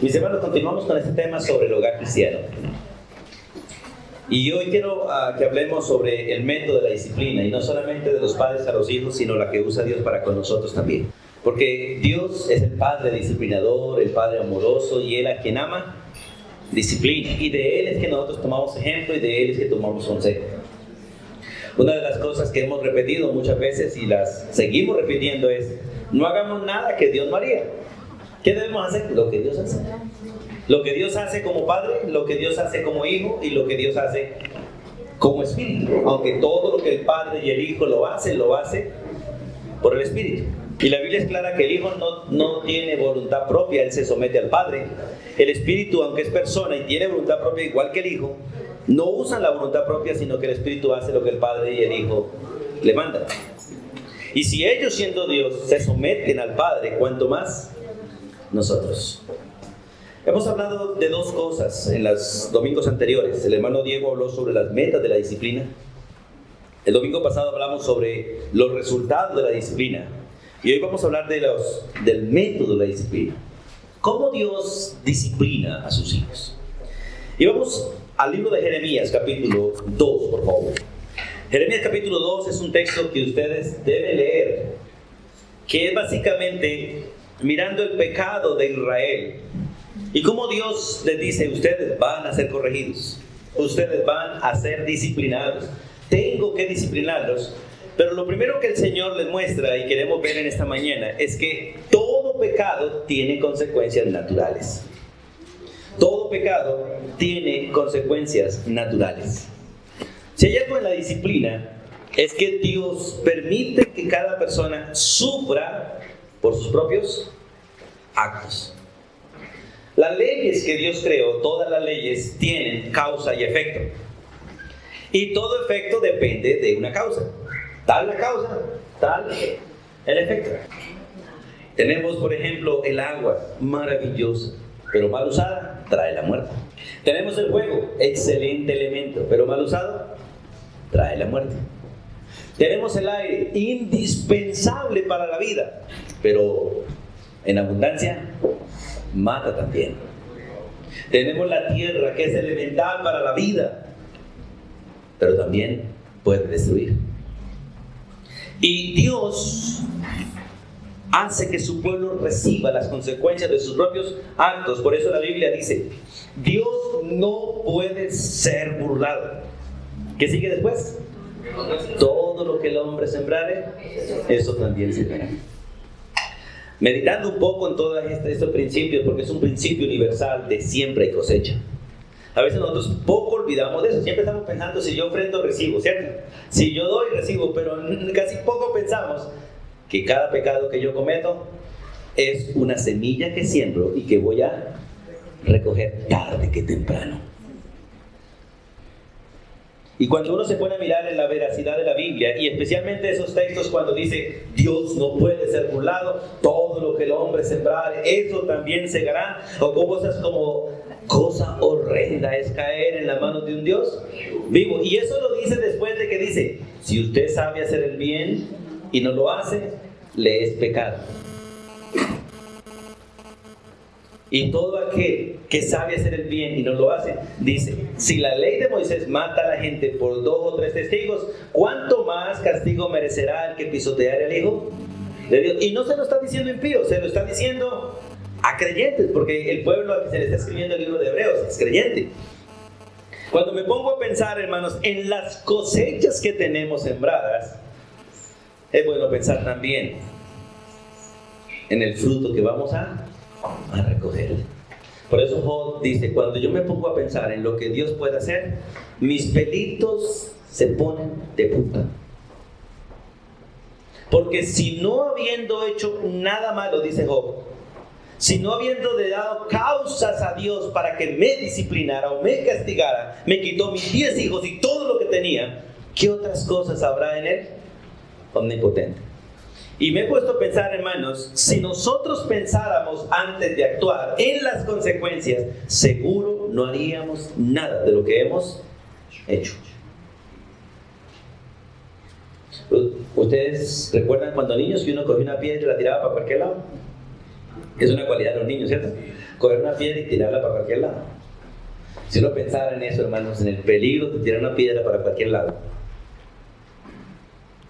Mis hermanos, continuamos con este tema sobre el hogar cristiano. Y hoy quiero que hablemos sobre el método de la disciplina, y no solamente de los padres a los hijos, sino la que usa Dios para con nosotros también. Porque Dios es el Padre disciplinador, el Padre amoroso, y Él a quien ama, disciplina. Y de Él es que nosotros tomamos ejemplo y de Él es que tomamos consejo. Una de las cosas que hemos repetido muchas veces y las seguimos repitiendo es: no hagamos nada que Dios no haría. ¿Qué debemos hacer? Lo que Dios hace. Lo que Dios hace como Padre, lo que Dios hace como Hijo y lo que Dios hace como Espíritu. Aunque todo lo que el Padre y el Hijo lo hace por el Espíritu. Y la Biblia es clara que el Hijo no tiene voluntad propia, Él se somete al Padre. El Espíritu, aunque es persona y tiene voluntad propia igual que el Hijo, no usan la voluntad propia, sino que el Espíritu hace lo que el Padre y el Hijo le mandan. Y si ellos, siendo Dios, se someten al Padre, ¿cuánto más nosotros? Hemos hablado de dos cosas en los domingos anteriores. El hermano Diego habló sobre las metas de la disciplina. El domingo pasado hablamos sobre los resultados de la disciplina. Y hoy vamos a hablar del método de la disciplina. ¿Cómo Dios disciplina a sus hijos? Y vamos al libro de Jeremías, capítulo 2, por favor. Jeremías capítulo 2 es un texto que ustedes deben leer, que es básicamente mirando el pecado de Israel y cómo Dios les dice: ustedes van a ser corregidos, ustedes van a ser disciplinados, tengo que disciplinarlos. Pero lo primero que el Señor les muestra y queremos ver en esta mañana es que todo pecado tiene consecuencias naturales. Todo pecado tiene consecuencias naturales. Si hay algo en la disciplina, es que Dios permite que cada persona sufra por sus propios actos. Las leyes que Dios creó, todas las leyes tienen causa y efecto. Y todo efecto depende de una causa. Tal la causa, tal el efecto. Tenemos, por ejemplo, el agua, maravillosa, pero mal usada, trae la muerte. Tenemos el fuego, excelente elemento, pero mal usado, trae la muerte. Tenemos el aire, indispensable para la vida, pero en abundancia, mata también. Tenemos la tierra, que es elemental para la vida, pero también puede destruir. Y Dios hace que su pueblo reciba las consecuencias de sus propios actos. Por eso la Biblia dice: Dios no puede ser burlado. ¿Qué sigue después? Todo lo que el hombre sembrare, eso también segará. Meditando un poco en todos estos principios, porque es un principio universal de siembra y cosecha. A veces nosotros poco olvidamos de eso. Siempre estamos pensando: si yo ofrendo, recibo, ¿cierto? Si yo doy, recibo. Pero casi poco pensamos que cada pecado que yo cometo es una semilla que siembro y que voy a recoger tarde que temprano. Y cuando uno se pone a mirar en la veracidad de la Biblia, y especialmente esos textos cuando dice: Dios no puede ser burlado, todo lo que el hombre sembrare, eso también segará, o cosas como: cosa horrenda es caer en las manos de un Dios vivo. Y eso lo dice después de que dice: si usted sabe hacer el bien y no lo hace, le es pecado. Y todo aquel que sabe hacer el bien y no lo hace, dice: si la ley de Moisés mata a la gente por 2 o 3 testigos, ¿cuánto más castigo merecerá el que pisoteare al Hijo de Dios? Y no se lo está diciendo impío, se lo está diciendo a creyentes, porque el pueblo a que se le está escribiendo el libro de Hebreos es creyente. Cuando me pongo a pensar, hermanos, en las cosechas que tenemos sembradas, es bueno pensar también en el fruto que vamos a recoger. Por eso Job dice: cuando yo me pongo a pensar en lo que Dios puede hacer, mis pelitos se ponen de punta. Porque si no habiendo hecho nada malo, dice Job, si no habiendo dado causas a Dios para que me disciplinara o me castigara, me quitó mis 10 hijos y todo lo que tenía, ¿qué otras cosas habrá en él? Omnipotente. Y me he puesto a pensar, hermanos, si nosotros pensáramos antes de actuar en las consecuencias, seguro no haríamos nada de lo que hemos hecho. ¿Ustedes recuerdan cuando niños que uno cogía una piedra y la tiraba para cualquier lado? Es una cualidad de los niños, ¿cierto? coger una piedra y tirarla para cualquier lado. Si uno pensara en eso, hermanos, en el peligro de tirar una piedra para cualquier lado.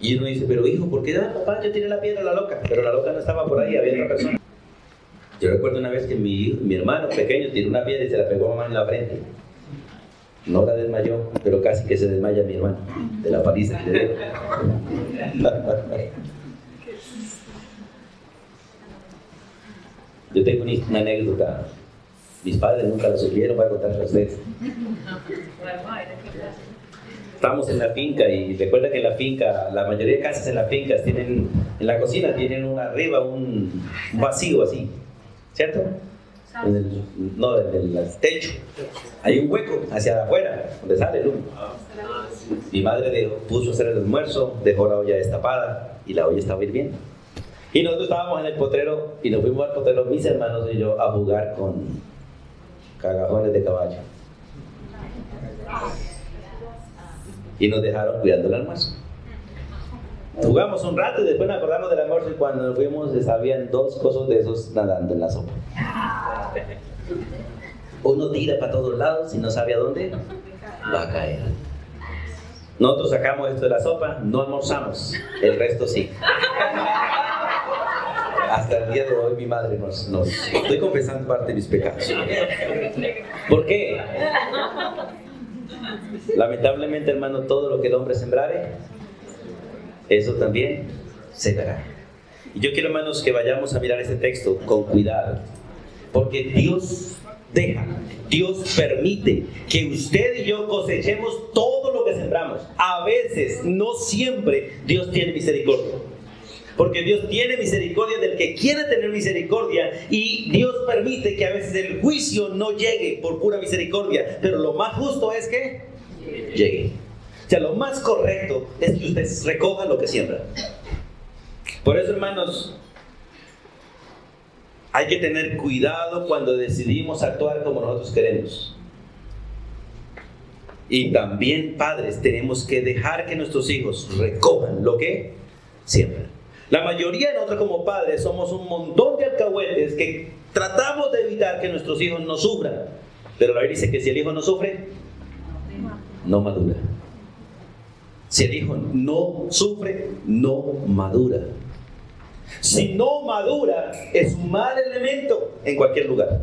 Y uno dice, pero hijo, ¿por qué? Papá, yo tiré la piedra a la loca. Pero la loca no estaba por ahí, había otra persona. Yo recuerdo una vez que mi hermano pequeño tiró una piedra y se la pegó a mamá en la frente. No la desmayó, pero casi que se desmaya mi hermano, de la paliza que le dio. Yo tengo una anécdota. Mis padres nunca la supieron, voy a contarla a ustedes. Estamos en la finca y recuerda que en la finca, la mayoría de casas en las fincas tienen, en la cocina tienen arriba un vacío así, ¿cierto? En el techo. Hay un hueco hacia afuera, donde sale el humo. Mi madre puso a hacer el almuerzo, dejó la olla destapada y la olla estaba hirviendo. Y nosotros estábamos en el potrero y nos fuimos al potrero, mis hermanos y yo, a jugar con cagajones de caballo. Y nos dejaron cuidando el almuerzo. Jugamos un rato y después nos acordamos del almuerzo y cuando nos fuimos habían 2 cosos de esos nadando en la sopa. Uno tira para todos lados y no sabe a dónde va a caer. Nosotros sacamos esto de la sopa, no almorzamos, el resto sí. Hasta el día de hoy mi madre nos estoy confesando parte de mis pecados. ¿Por qué? Lamentablemente, hermano, todo lo que el hombre sembrare, eso también segará. Y yo quiero, hermanos, que vayamos a mirar este texto con cuidado, porque Dios permite que usted y yo cosechemos todo lo que sembramos. A veces, no siempre, Dios tiene misericordia. Porque Dios tiene misericordia del que quiere tener misericordia, y Dios permite que a veces el juicio no llegue por pura misericordia, pero lo más justo es que llegue. O sea, lo más correcto es que usted recoja lo que siembra. Por eso, hermanos, hay que tener cuidado cuando decidimos actuar como nosotros queremos. Y también, padres, tenemos que dejar que nuestros hijos recojan lo que siembran. La mayoría de nosotros como padres somos un montón de alcahuetes que tratamos de evitar que nuestros hijos no sufran. Pero la Biblia dice que si el hijo no sufre, no madura. Si el hijo no sufre, no madura. Si no madura, es un mal elemento en cualquier lugar.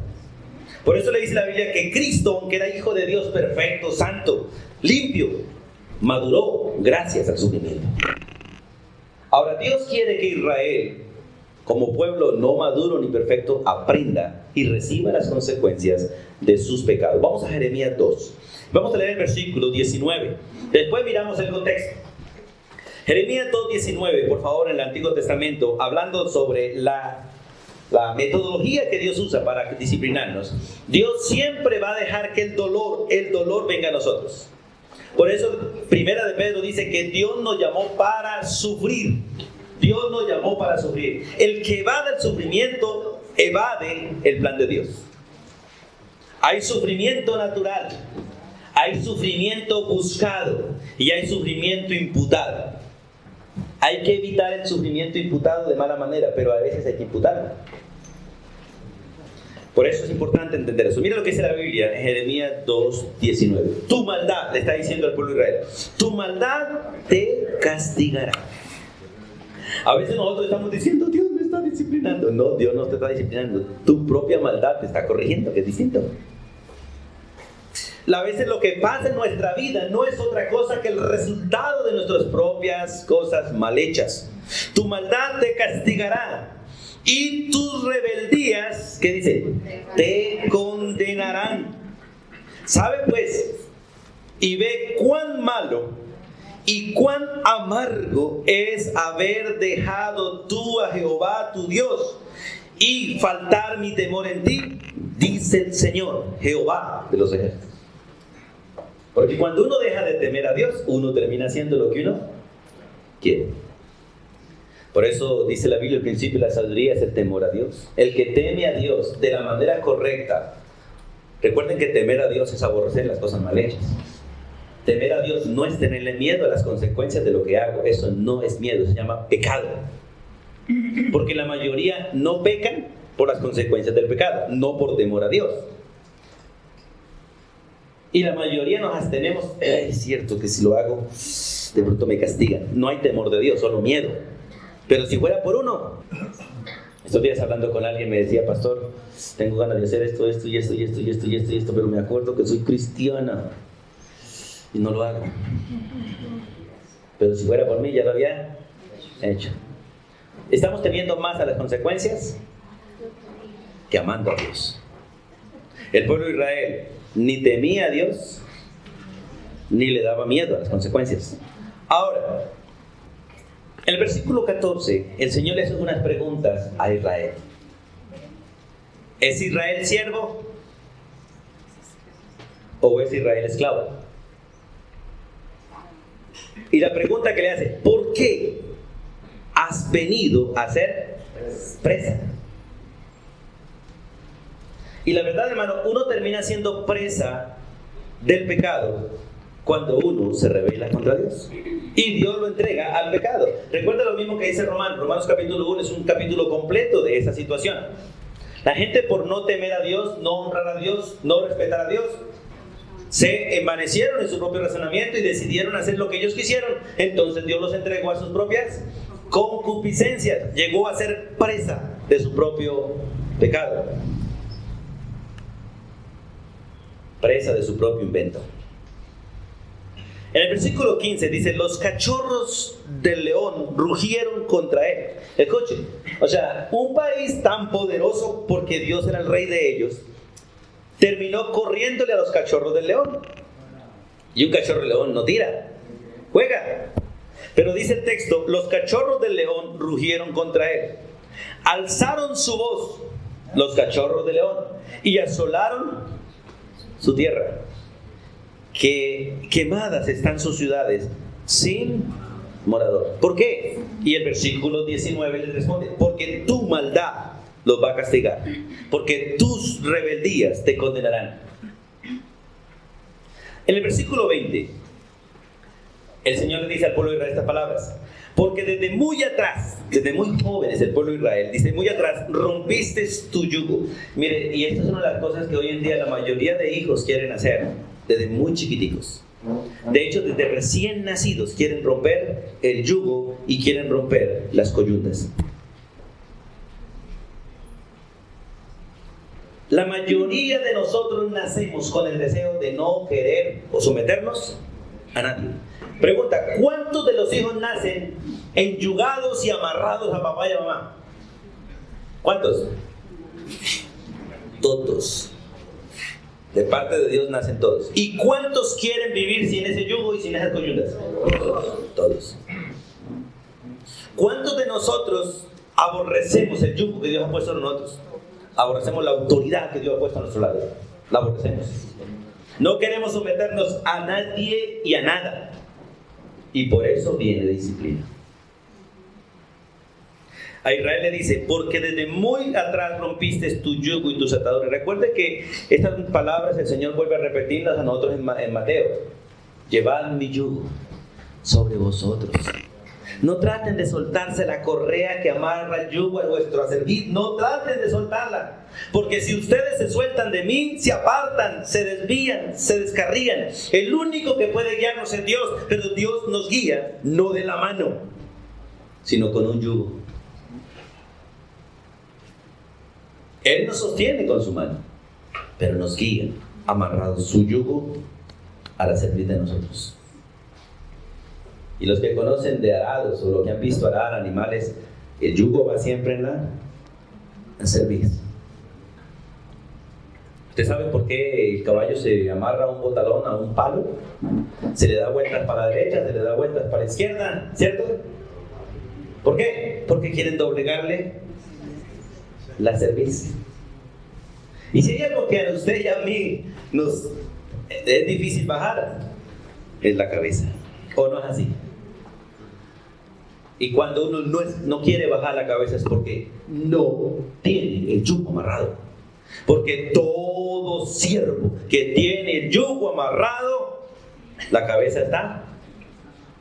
Por eso le dice la Biblia que Cristo, aunque era hijo de Dios perfecto, santo, limpio, maduró gracias al sufrimiento. Ahora, Dios quiere que Israel, como pueblo no maduro ni perfecto, aprenda y reciba las consecuencias de sus pecados. Vamos a Jeremías 2. Vamos a leer el versículo 19. Después miramos el contexto. Jeremías 2:19, por favor, en el Antiguo Testamento, hablando sobre la metodología que Dios usa para disciplinarnos. Dios siempre va a dejar que el dolor venga a nosotros. Por eso, Primera de Pedro dice que Dios nos llamó para sufrir. Dios nos llamó para sufrir. El que evade el sufrimiento, evade el plan de Dios. Hay sufrimiento natural, hay sufrimiento buscado y hay sufrimiento imputado. Hay que evitar el sufrimiento imputado de mala manera, pero a veces hay que imputarlo. Por eso es importante entender eso. Mira lo que dice la Biblia en Jeremías 2:19. Tu maldad, le está diciendo al pueblo de Israel, tu maldad te castigará. A veces nosotros estamos diciendo, Dios me está disciplinando. No, Dios no te está disciplinando. Tu propia maldad te está corrigiendo, que es distinto. A veces lo que pasa en nuestra vida no es otra cosa que el resultado de nuestras propias cosas mal hechas. Tu maldad te castigará. Y tus rebeldías, ¿qué dice? Te condenarán. ¿Sabe pues? Y ve cuán malo y cuán amargo es haber dejado tú a Jehová tu Dios y faltar mi temor en ti, dice el Señor, Jehová de los ejércitos. Porque cuando uno deja de temer a Dios, uno termina haciendo lo que uno quiere. Por eso dice la Biblia, el principio de la sabiduría es el temor a Dios. El que teme a Dios de la manera correcta. Recuerden que temer a Dios es aborrecer las cosas mal hechas. Temer a Dios no es tenerle miedo a las consecuencias de lo que hago. Eso no es miedo, se llama pecado. Porque la mayoría no pecan por las consecuencias del pecado, no por temor a Dios. Y la mayoría nos abstenemos. Es cierto que si lo hago, de pronto me castigan. No hay temor de Dios, solo miedo. Pero si fuera por uno. Estos días hablando con alguien me decía: pastor, tengo ganas de hacer esto, pero me acuerdo que soy cristiana y no lo hago. Pero si fuera por mí, ya lo había hecho. Estamos temiendo más a las consecuencias que amando a Dios. El pueblo de Israel ni temía a Dios, ni le daba miedo a las consecuencias. Ahora, en el versículo 14, el Señor le hace unas preguntas a Israel. ¿Es Israel siervo? ¿O es Israel esclavo? Y la pregunta que le hace: ¿por qué has venido a ser presa? Y la verdad, hermano, uno termina siendo presa del pecado cuando uno se rebela contra Dios. Y Dios lo entrega al pecado. Recuerda lo mismo que dice Romanos capítulo 1, es un capítulo completo de esa situación. La gente, por no temer a Dios, no honrar a Dios, no respetar a Dios, se envanecieron en su propio razonamiento y decidieron hacer lo que ellos quisieron. Entonces Dios los entregó a sus propias concupiscencias. Llegó a ser presa de su propio pecado. Presa de su propio invento. En el versículo 15 dice: los cachorros del león rugieron contra él. Escuchen, o sea, un país tan poderoso, porque Dios era el rey de ellos, terminó corriéndole a los cachorros del león. Y un cachorro del león no tira, juega. Pero dice el texto: los cachorros del león rugieron contra él. Alzaron su voz los cachorros del león y asolaron su tierra. Que quemadas están sus ciudades sin morador. ¿Por qué? Y el versículo 19 les responde: porque tu maldad los va a castigar, porque tus rebeldías te condenarán. En el versículo 20, el Señor le dice al pueblo de Israel estas palabras: porque desde muy atrás, desde muy jóvenes, el pueblo de Israel, dice, muy atrás, rompiste tu yugo. Mire, y esta es una de las cosas que hoy en día la mayoría de hijos quieren hacer, desde muy chiquiticos. De hecho, desde recién nacidos quieren romper el yugo y quieren romper las coyuntas. La mayoría de nosotros nacemos con el deseo de no querer o someternos a nadie. Pregunta: ¿cuántos de los hijos nacen enyugados y amarrados a papá y a mamá? ¿Cuántos? Todos. De parte de Dios nacen todos. ¿Y cuántos quieren vivir sin ese yugo y sin esas coyuntas? Todos. ¿Cuántos de nosotros aborrecemos el yugo que Dios ha puesto en nosotros? Aborrecemos la autoridad que Dios ha puesto a nuestro lado. La aborrecemos. No queremos someternos a nadie y a nada. Y por eso viene disciplina. A Israel le dice: porque desde muy atrás rompiste tu yugo y tus ataduras. Recuerde que estas palabras el Señor vuelve a repetirlas a nosotros en Mateo: llevad mi yugo sobre vosotros. No traten de soltarse la correa que amarra el yugo a vuestro servir. No traten de soltarla. Porque si ustedes se sueltan de mí, se apartan, se desvían, se descarrían. El único que puede guiarnos es Dios. Pero Dios nos guía no de la mano, sino con un yugo. Él nos sostiene con su mano, pero nos guía amarrados su yugo para servir de nosotros. Y los que conocen de arados o los que han visto arar animales, el yugo va siempre en servir. ¿Usted sabe por qué el caballo se amarra a un botalón, a un palo? Se le da vueltas para la derecha, se le da vueltas para la izquierda, ¿cierto? ¿Por qué? Porque quieren doblegarle la cerviz. Y si hay algo que a usted y a mí nos es difícil bajar, es la cabeza. ¿O no es así? Y cuando uno no quiere bajar la cabeza es porque no tiene el yugo amarrado. Porque todo siervo que tiene el yugo amarrado, la cabeza está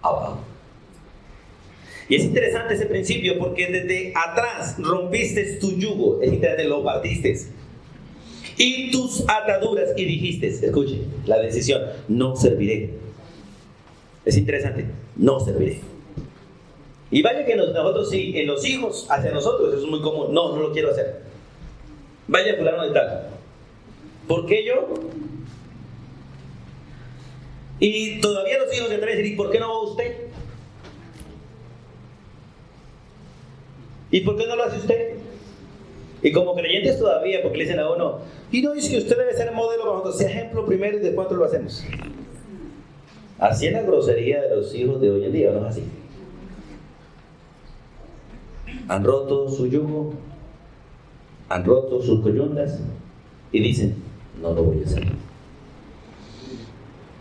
abajo. Y es interesante ese principio porque desde atrás rompiste tu yugo, es interesante, lo partiste. Y tus ataduras y dijiste, escuche, la decisión, no serviré. Es interesante, no serviré. Y vaya que nosotros sí, en los hijos, hacia nosotros, eso es muy común, no lo quiero hacer. Vaya fulano de tal. ¿Por qué yo? Y todavía los hijos tendrán que decir, ¿y por qué no va usted? ¿Y por qué no lo hace usted? Y como creyentes todavía, porque le dicen a uno, y no, es que usted debe ser modelo para nosotros, sea ejemplo primero y después nosotros lo hacemos. Así es la grosería de los hijos de hoy en día, ¿no es así? Han roto su yugo, han roto sus coyundas y dicen, no lo voy a hacer.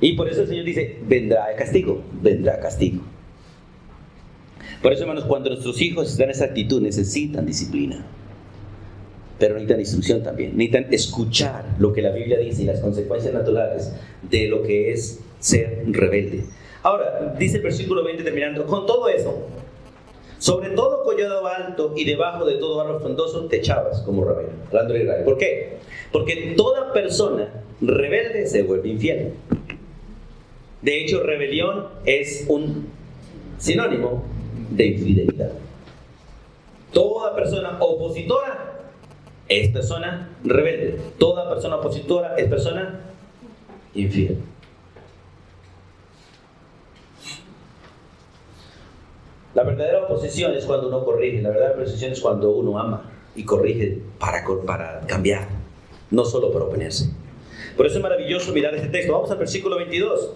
Y por eso el Señor dice, vendrá el castigo, vendrá castigo. Por eso, hermanos, cuando nuestros hijos están en esa actitud, necesitan disciplina. Pero necesitan instrucción también. Necesitan escuchar lo que la Biblia dice y las consecuencias naturales de lo que es ser rebelde. Ahora, dice el versículo 20 terminando, con todo eso, sobre todo collado alto y debajo de todo árbol frondoso te echabas como rabino, hablando de Israel. ¿Por qué? Porque toda persona rebelde se vuelve infiel. De hecho, rebelión es un sinónimo de infidelidad. Toda persona opositora es persona rebelde. Toda persona opositora es persona infiel. La verdadera oposición es cuando uno corrige. La verdadera oposición es cuando uno ama y corrige para cambiar, no solo para oponerse. Por eso es maravilloso mirar este texto. Vamos al versículo 22.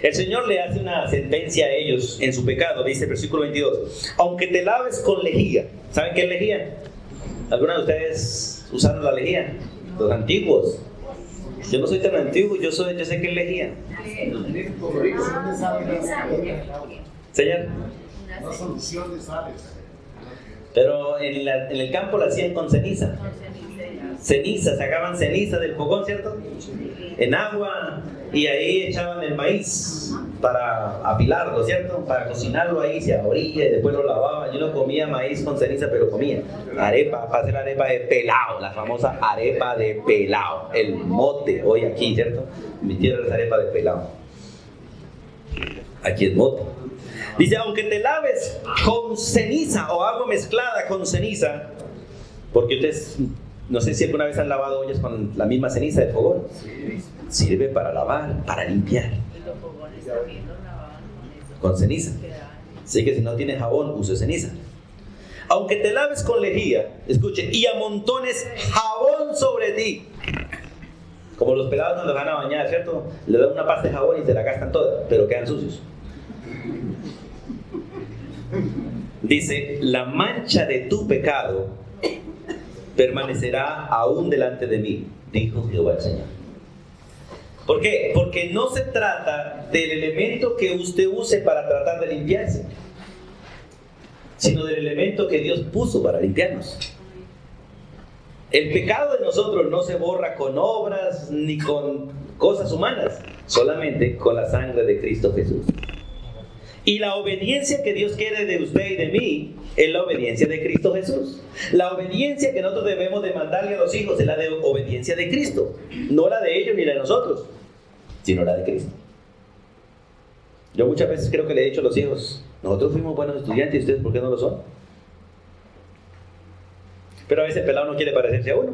El Señor le hace una sentencia a ellos en su pecado. Dice el versículo 22. Aunque te laves con lejía. ¿Saben qué es lejía? ¿Algunos de ustedes usaron la lejía? Los antiguos. Yo no soy tan antiguo, yo sé qué es lejía. Señor. Una solución de sales. Pero en el campo la hacían con ceniza. Ceniza, sacaban ceniza del fogón, ¿cierto? En agua, y ahí echaban el maíz para apilarlo, ¿cierto? Para cocinarlo ahí, se abría y después lo lavaban. Yo no comía maíz con ceniza, pero comía arepa, para hacer arepa de pelao, la famosa arepa de pelao, el mote, hoy aquí, ¿cierto? Mi tierra es arepa de pelao. Aquí es mote. Dice, aunque te laves con ceniza o agua mezclada con ceniza, porque ustedes, no sé si alguna vez han lavado ollas con la misma ceniza del fogón. Sirve para lavar, para limpiar. Y los fogones también los lavaban con eso. Con ceniza. Así que si no tienes jabón, use ceniza. Aunque te laves con lejía, escuche, y amontones jabón sobre ti. Como los pelados cuando van a bañar, ¿cierto? Le dan una pasta de jabón y se la gastan toda, pero quedan sucios. Dice, la mancha de tu pecado permanecerá aún delante de mí, dijo Jehová el Señor. ¿Por qué? Porque no se trata del elemento que usted use para tratar de limpiarse, sino del elemento que Dios puso para limpiarnos. El pecado de nosotros no se borra con obras ni con cosas humanas, solamente con la sangre de Cristo Jesús. Y la obediencia que Dios quiere de usted y de mí es la obediencia de Cristo Jesús. La obediencia que nosotros debemos demandarle a los hijos es la de obediencia de Cristo. No la de ellos ni la de nosotros, sino la de Cristo. Yo muchas veces creo que le he dicho a los hijos, nosotros fuimos buenos estudiantes y ustedes ¿por qué no lo son? Pero a veces el pelado no quiere parecerse a uno.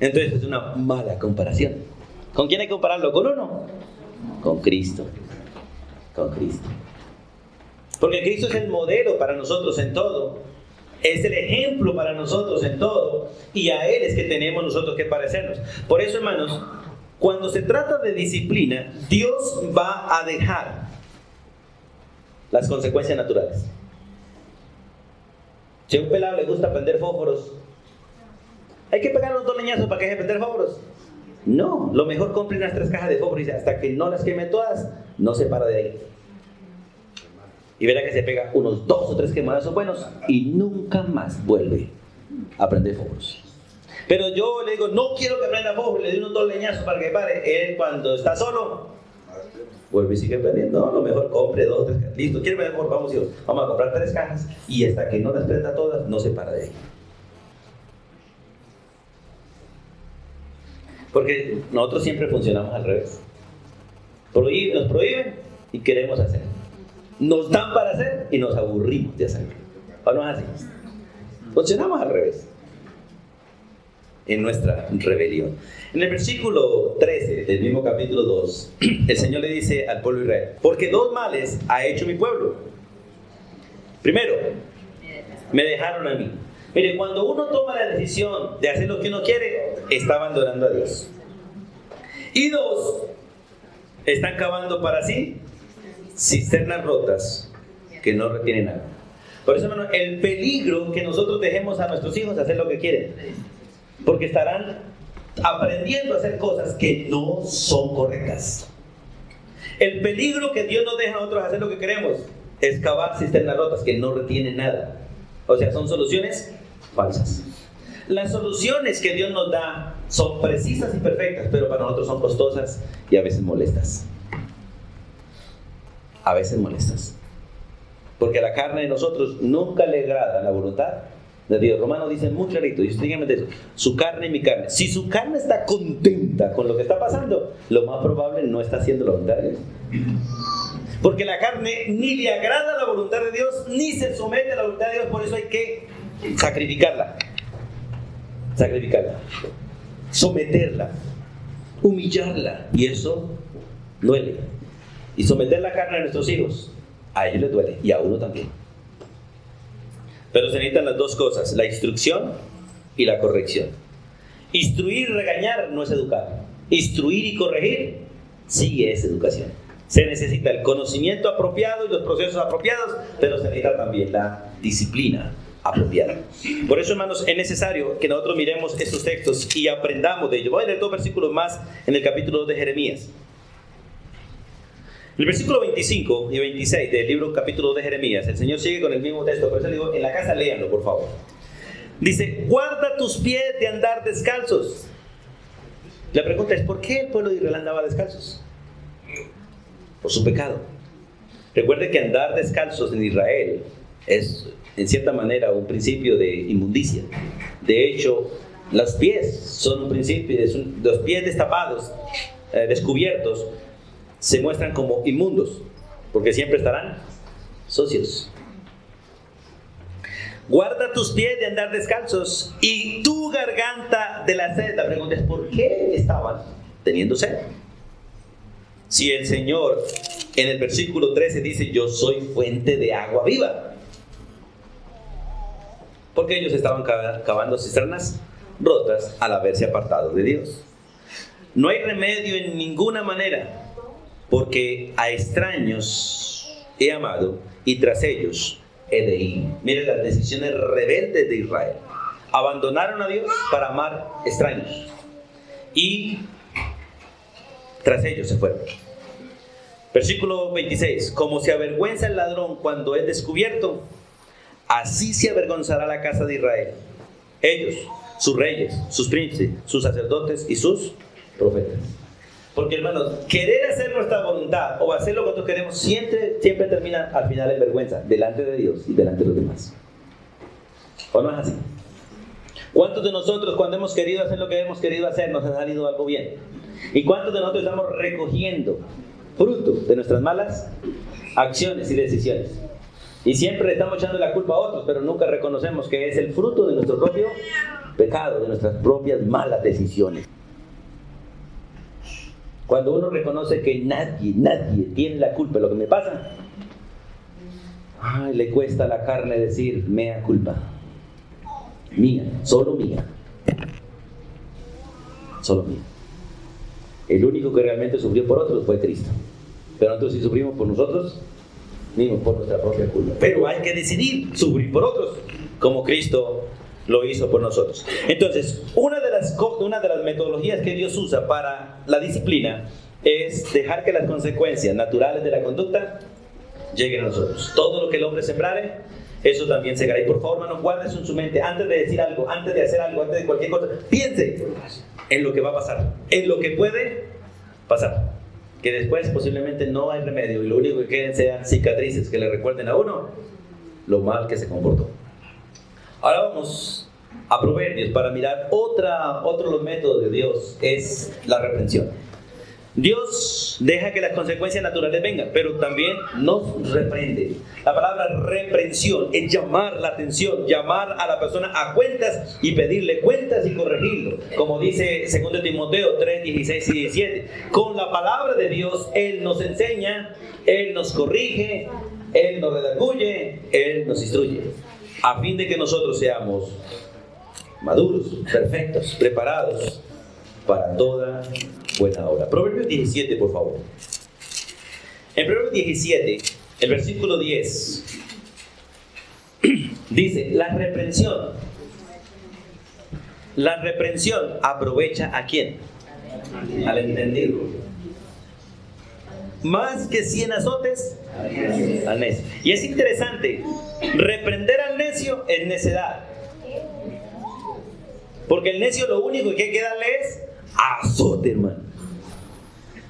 Entonces es una mala comparación. ¿Con quién hay que compararlo? ¿Con uno? Con Cristo. Con Cristo. Porque Cristo es el modelo para nosotros en todo. Es el ejemplo para nosotros en todo. Y a Él es que tenemos nosotros que parecernos. Por eso, hermanos, cuando se trata de disciplina, Dios va a dejar las consecuencias naturales. Si a un pelado le gusta prender fósforos, ¿hay que pegar unos 2 leñazos para que deje de prender fósforos? No, lo mejor compre unas 3 cajas de fósforos y dice, hasta que no las queme todas, no se para de ahí. Y verá que se pega unos 2 o 3 quemadazos buenos y nunca más vuelve a prender fósforos. Pero yo le digo, no quiero que prenda fósforos, le doy unos 2 leñazos para que pare. Él cuando está solo, Vuelve y sigue prendiendo. No, a lo mejor compre 2 o 3 cajas. Listo, ¿quiere mejor? Vamos a comprar 3 cajas y hasta que no las prenda todas, no se para de ahí. Porque nosotros siempre funcionamos al revés. Nos prohíben y queremos hacer. Nos dan para hacer y nos aburrimos de hacerlo. ¿O no es así? Funcionamos al revés. En nuestra rebelión. En el versículo 13 del mismo capítulo 2, el Señor le dice al pueblo de Israel: porque 2 males ha hecho mi pueblo. Primero, me dejaron a mí. Mire, cuando uno toma la decisión de hacer lo que uno quiere, está abandonando a Dios. Y 2, están cavando para sí cisternas rotas que no retienen agua. Por eso, hermano, el peligro que nosotros dejemos a nuestros hijos hacer lo que quieren, porque estarán aprendiendo a hacer cosas que no son correctas. El peligro que Dios nos deja a nosotros hacer lo que queremos es cavar cisternas rotas que no retienen nada. O sea, son soluciones falsas. Las soluciones que Dios nos da son precisas y perfectas, pero para nosotros son costosas y a veces molestas. A veces molestas. Porque a la carne de nosotros nunca le agrada la voluntad de Dios. Romanos dice muy clarito, y usted dígame de eso: su carne y mi carne. Si su carne está contenta con lo que está pasando, lo más probable no está haciendo la voluntad de Dios. Porque la carne ni le agrada la voluntad de Dios, ni se somete a la voluntad de Dios. Por eso hay que sacrificarla, someterla, humillarla. Y eso duele. Y someter la carne a nuestros hijos, a ellos les duele, y a uno también. Pero se necesitan las 2 cosas: la instrucción y la corrección. Instruir y regañar no es educar. Instruir y corregir sí es educación. Se necesita el conocimiento apropiado y los procesos apropiados, pero se necesita también la disciplina apropiada. Por eso, hermanos, es necesario que nosotros miremos estos textos y aprendamos de ellos. Voy a leer 2 versículos más en el capítulo 2 de Jeremías. En el versículo 25 y 26 del libro capítulo 2 de Jeremías, el Señor sigue con el mismo texto, por eso le digo, en la casa léanlo, por favor. Dice: guarda tus pies de andar descalzos. La pregunta es: ¿por qué el pueblo de Israel andaba descalzos? Por su pecado. Recuerde que andar descalzos en Israel es, en cierta manera, un principio de inmundicia. De hecho, los pies son un principio, los pies destapados, descubiertos, se muestran como inmundos, porque siempre estarán sucios. Guarda tus pies de andar descalzos y tu garganta de la sed. La pregunta es: ¿por qué estaban teniendo sed? Si el Señor en el versículo 13 dice: yo soy fuente de agua viva. Porque ellos estaban cavando cisternas rotas al haberse apartado de Dios. No hay remedio en ninguna manera, porque a extraños he amado y tras ellos he de ir. Miren las decisiones rebeldes de Israel. Abandonaron a Dios para amar extraños. Y tras ellos se fueron. Versículo 26. Como se avergüenza el ladrón cuando es descubierto, así se avergonzará la casa de Israel. Ellos, sus reyes, sus príncipes, sus sacerdotes y sus profetas. Porque, hermanos, querer hacer nuestra voluntad o hacer lo que nosotros queremos siempre termina al final en vergüenza delante de Dios y delante de los demás. ¿O no es así? ¿Cuántos de nosotros, cuando hemos querido hacer lo que hemos querido hacer, nos ha salido algo bien? ¿Y cuántos de nosotros estamos recogiendo fruto de nuestras malas acciones y decisiones? Y siempre le estamos echando la culpa a otros, pero nunca reconocemos que es el fruto de nuestro propio pecado, de nuestras propias malas decisiones. Cuando uno reconoce que nadie tiene la culpa de lo que me pasa, le cuesta a la carne decir: mea culpa. Mía, solo mía. Solo mía. El único que realmente sufrió por otros fue Cristo. Pero nosotros sí sufrimos por nosotros mismos, por nuestra propia culpa. Pero hay que decidir sufrir por otros, como Cristo lo hizo por nosotros. Entonces, una de las metodologías que Dios usa para la disciplina es dejar que las consecuencias naturales de la conducta lleguen a nosotros. Todo lo que el hombre sembrare, eso también segará. Y por favor, hermano, guarde eso en su mente. Antes de decir algo, antes de hacer algo, antes de cualquier cosa, piense en lo que va a pasar, en lo que puede pasar. que después posiblemente no hay remedio y lo único que queden sean cicatrices que le recuerden a uno lo mal que se comportó. Ahora vamos a Proverbios para mirar otro de los métodos de Dios, es la reprensión. Dios deja que las consecuencias naturales vengan, pero también nos reprende. La palabra reprensión es llamar la atención, llamar a la persona a cuentas y pedirle cuentas y corregirlo. Como dice 2 Timoteo 3, 16 y 17. Con la palabra de Dios, Él nos enseña, Él nos corrige, Él nos redarguye, Él nos instruye. A fin de que nosotros seamos maduros, perfectos, preparados para toda buena obra. Proverbios 17, por favor. En Proverbios 17, el versículo 10, dice, la reprensión aprovecha ¿a quién? Al entendido. Más que 100 azotes al necio. Y es interesante, reprender al necio es necedad. Porque el necio lo único que hay que darle es azote, hermano.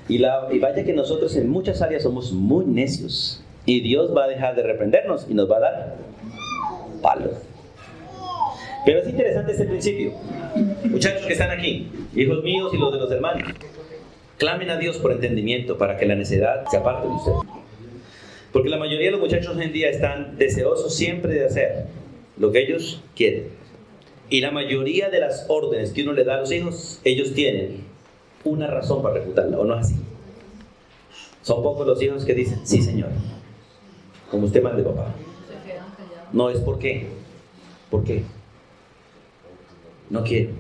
Y vaya que nosotros en muchas áreas somos muy necios. Y Dios va a dejar de reprendernos y nos va a dar palos. Pero es interesante este principio. Muchachos que están aquí, hijos míos y los de los hermanos, clamen a Dios por entendimiento para que la necedad se aparte de usted. Porque la mayoría de los muchachos hoy en día están deseosos siempre de hacer lo que ellos quieren. Y la mayoría de las órdenes que uno le da a los hijos, ellos tienen una razón para refutarla, ¿o no es así? Son pocos los hijos que dicen, sí señor, como usted mande, papá. No es por qué. ¿Por qué? No quiero.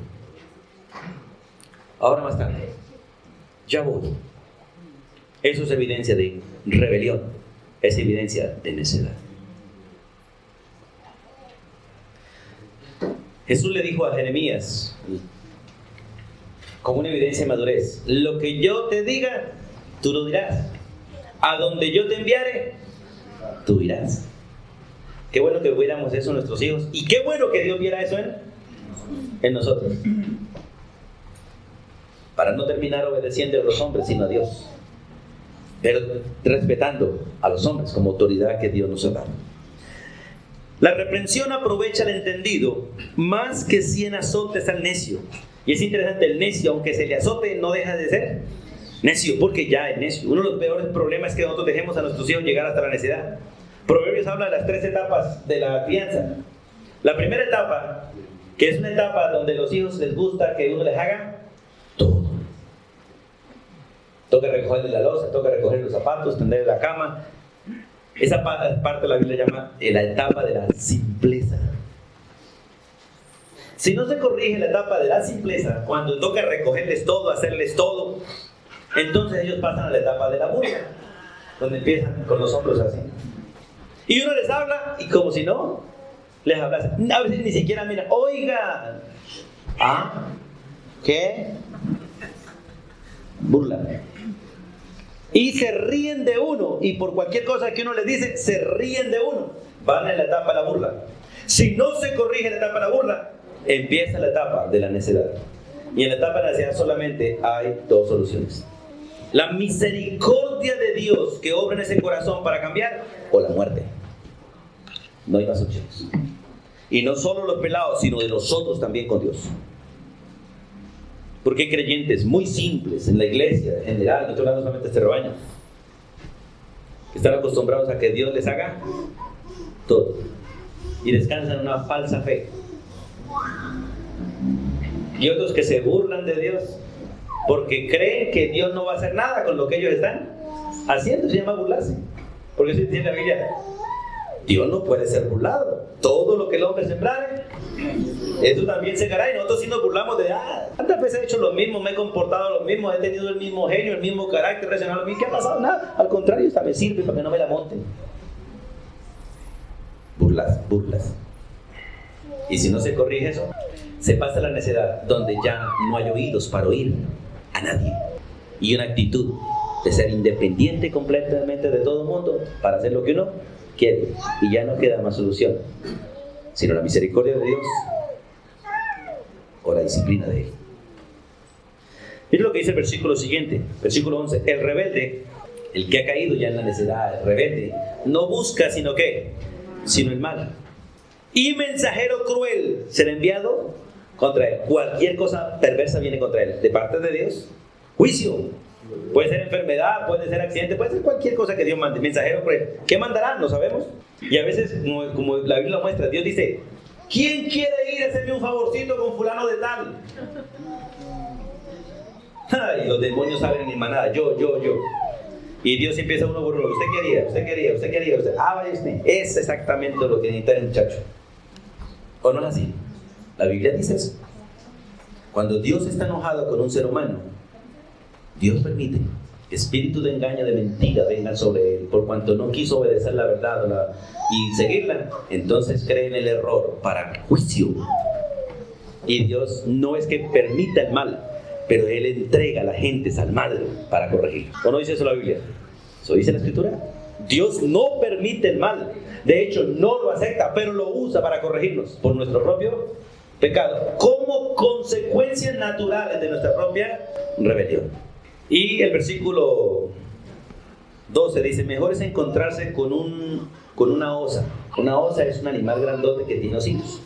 Ahora más tarde. Ya voy. Eso es evidencia de rebelión. Es evidencia de necedad. Jesús le dijo a Jeremías, como una evidencia de madurez, lo que yo te diga, tú lo dirás. A donde yo te enviare, tú irás. Qué bueno que viéramos eso en nuestros hijos. Y qué bueno que Dios viera eso en nosotros. Para no terminar obedeciendo a los hombres, sino a Dios. Pero respetando a los hombres como autoridad que Dios nos ha dado. La reprensión aprovecha al entendido más que 100 azotes al necio. Y es interesante, el necio, aunque se le azote, no deja de ser necio, porque ya es necio. Uno de los peores problemas es que nosotros dejemos a nuestros hijos llegar hasta la necedad. Proverbios habla de las 3 etapas de la crianza. La primera etapa, que es una etapa donde a los hijos les gusta que uno les haga todo. Toca recogerle la loza, toca recoger los zapatos, tender la cama. Esa parte la Biblia llama la etapa de la simpleza. Si no se corrige la etapa de la simpleza, cuando toca recogerles todo, hacerles todo, entonces ellos pasan a la etapa de la burla, donde empiezan con los hombros así. Y uno les habla y como si no les hablase. A veces ni siquiera miran, oiga, ¿ah? ¿Qué? Burla. Y se ríen de uno, y por cualquier cosa que uno les dice, se ríen de uno. Van en la etapa de la burla. Si no se corrige la etapa de la burla, empieza la etapa de la necedad. Y en la etapa de la necedad solamente hay 2 soluciones: la misericordia de Dios que obra en ese corazón para cambiar, o la muerte. No hay más opciones. Y no solo los pelados, sino de nosotros también con Dios. Porque hay creyentes muy simples en la iglesia en general, no estoy hablando solamente de este rebaño, que están acostumbrados a que Dios les haga todo y descansan en una falsa fe. Y otros que se burlan de Dios porque creen que Dios no va a hacer nada con lo que ellos están haciendo. Se llama burlarse. Porque si dice la Biblia, Dios no puede ser burlado. Todo lo que el hombre sembrare, eso también segará. Y nosotros sí nos burlamos de, ¿cuántas veces he hecho lo mismo? Me he comportado lo mismo, he tenido el mismo genio, el mismo carácter, reaccionado a mí. ¿Qué ha pasado? Nada. Al contrario, esta me sirve para que no me la monten. Burlas. Y si no se corrige eso, se pasa la necedad, donde ya no hay oídos para oír a nadie. Y una actitud de ser independiente completamente de todo el mundo para hacer lo que uno quiere. Y ya no queda más solución, sino la misericordia de Dios o la disciplina de Él. Mira lo que dice el versículo siguiente, versículo 11. El rebelde, el que ha caído ya en la necedad, el rebelde, no busca sino ¿qué? Sino el mal. Y mensajero cruel será enviado contra él. Cualquier cosa perversa viene contra él. De parte de Dios, juicio. Puede ser enfermedad, puede ser accidente, puede ser cualquier cosa que Dios mande. Mensajero cruel. ¿Qué mandará? No sabemos. Y a veces, como la Biblia lo muestra, Dios dice: ¿quién quiere ir a hacerme un favorcito con fulano de tal? Y los demonios salen en manada, yo. Y Dios empieza uno por uno. ¿Usted quería? Vaya usted. Es exactamente lo que necesita el muchacho. ¿O no es así? La Biblia dice eso. Cuando Dios está enojado con un ser humano, Dios permite que espíritus de engaño, de mentira vengan sobre él, por cuanto no quiso obedecer la verdad y seguirla. Entonces cree en el error para juicio. Y Dios no es que permita el mal, pero Él entrega a la gente al mal para corregir. ¿O no dice eso la Biblia? ¿Eso dice la Escritura? Dios no permite el mal. De hecho, no lo acepta, pero lo usa para corregirnos por nuestro propio pecado, como consecuencias naturales de nuestra propia rebelión. Y el versículo 12 dice: mejor es encontrarse con una osa. Una osa es un animal grandote que tiene hocicos,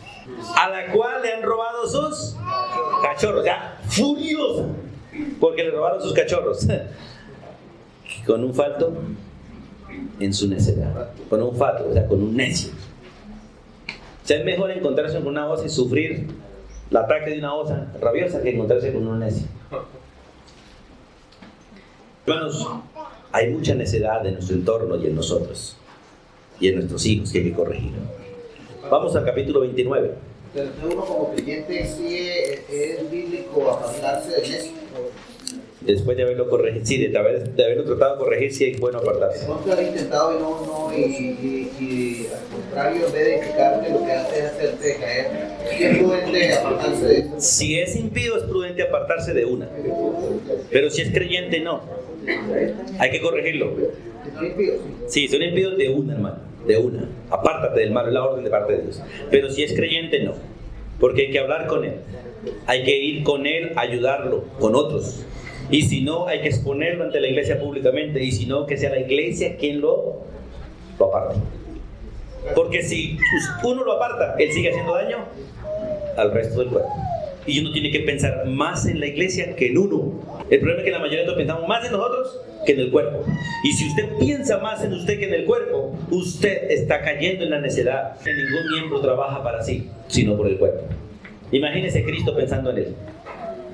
a la cual le han robado sus cachorros, ya, furiosa, porque le robaron sus cachorros, con un falto en su necedad, con un fato, o sea, con un necio. O sea, es mejor encontrarse con una osa y sufrir el ataque de una osa rabiosa que encontrarse con un necio. Hermanos, hay mucha necedad en nuestro entorno y en nosotros, y en nuestros hijos que hay que corregir. Vamos al capítulo 29. Pero uno como creyente sí es bíblico apartarse del necio. Después de haberlo corregido, sí, de haberlo tratado de corregir, sí es bueno apartarse. No te has intentado y al contrario, en vez de edificarte, lo que hace es hacerte caer. Sí es prudente apartarse de eso. Si es impío, es prudente apartarse de una. Pero si es creyente, no. Hay que corregirlo. Sí, si es impío, de una, hermano. De una. Apártate del mal, es la orden de parte de Dios. Pero si es creyente, no. Porque hay que hablar con él. Hay que ir con él, ayudarlo, con otros. Y si no, hay que exponerlo ante la iglesia públicamente. Y si no, que sea la iglesia quien lo aparte. Porque si uno lo aparta, él sigue haciendo daño al resto del cuerpo. Y uno tiene que pensar más en la iglesia que en uno. El problema es que la mayoría de nosotros pensamos más en nosotros que en el cuerpo. Y si usted piensa más en usted que en el cuerpo, usted está cayendo en la necedad. Que ningún miembro trabaja para sí, sino por el cuerpo. Imagínese Cristo pensando en él.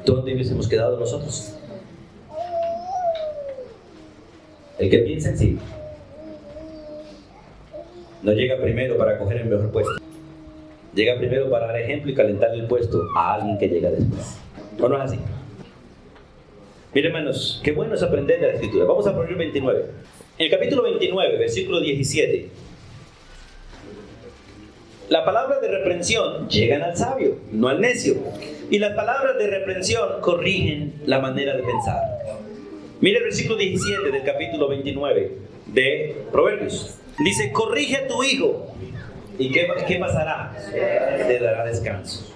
¿Dónde hubiésemos quedado nosotros? El que piensa en sí no llega primero para coger el mejor puesto. Llega primero para dar ejemplo y calentarle el puesto a alguien que llega después. ¿O no es así? Miren, hermanos, qué bueno es aprender de la Escritura. Vamos a Proverbios 29. En el capítulo 29, versículo 17. Las palabras de reprensión llegan al sabio, no al necio. Y las palabras de reprensión corrigen la manera de pensar. Mire el versículo 17 del capítulo 29 de Proverbios. Dice: corrige a tu hijo. ¿Y qué pasará? Te dará descanso.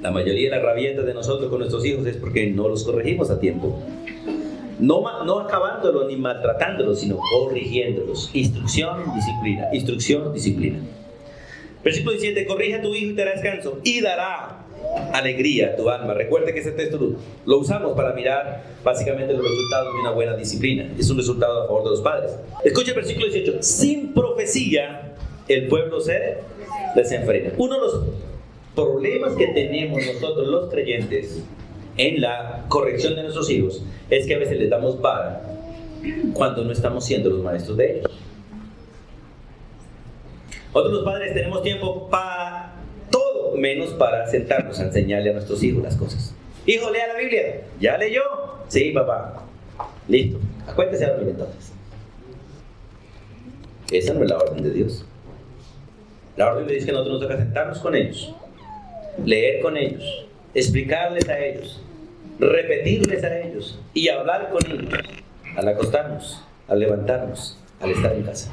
La mayoría de las rabietas de nosotros con nuestros hijos es porque no los corregimos a tiempo. No acabándolos ni maltratándolos, sino corrigiéndolos. Instrucción, disciplina. Instrucción, disciplina. Versículo 17: corrige a tu hijo y te dará descanso, y dará alegría a tu alma. Recuerde que ese texto lo usamos para mirar básicamente los resultados de una buena disciplina. Es un resultado a favor de los padres. Escucha el versículo 18: sin profecía el pueblo se desenfrena. Uno de los problemas que tenemos nosotros los creyentes en la corrección de nuestros hijos es que a veces les damos vara cuando no estamos siendo los maestros de ellos. Nosotros los padres tenemos tiempo para todo menos para sentarnos a enseñarle a nuestros hijos las cosas. Hijo, lea la Biblia. ¿Ya leyó? Sí, papá. Listo. Acuéntese a dormir entonces. Esa no es la orden de Dios. La orden de Dios es que nosotros nos toca sentarnos con ellos, leer con ellos, explicarles a ellos, repetirles a ellos y hablar con ellos al acostarnos, al levantarnos, al estar en casa.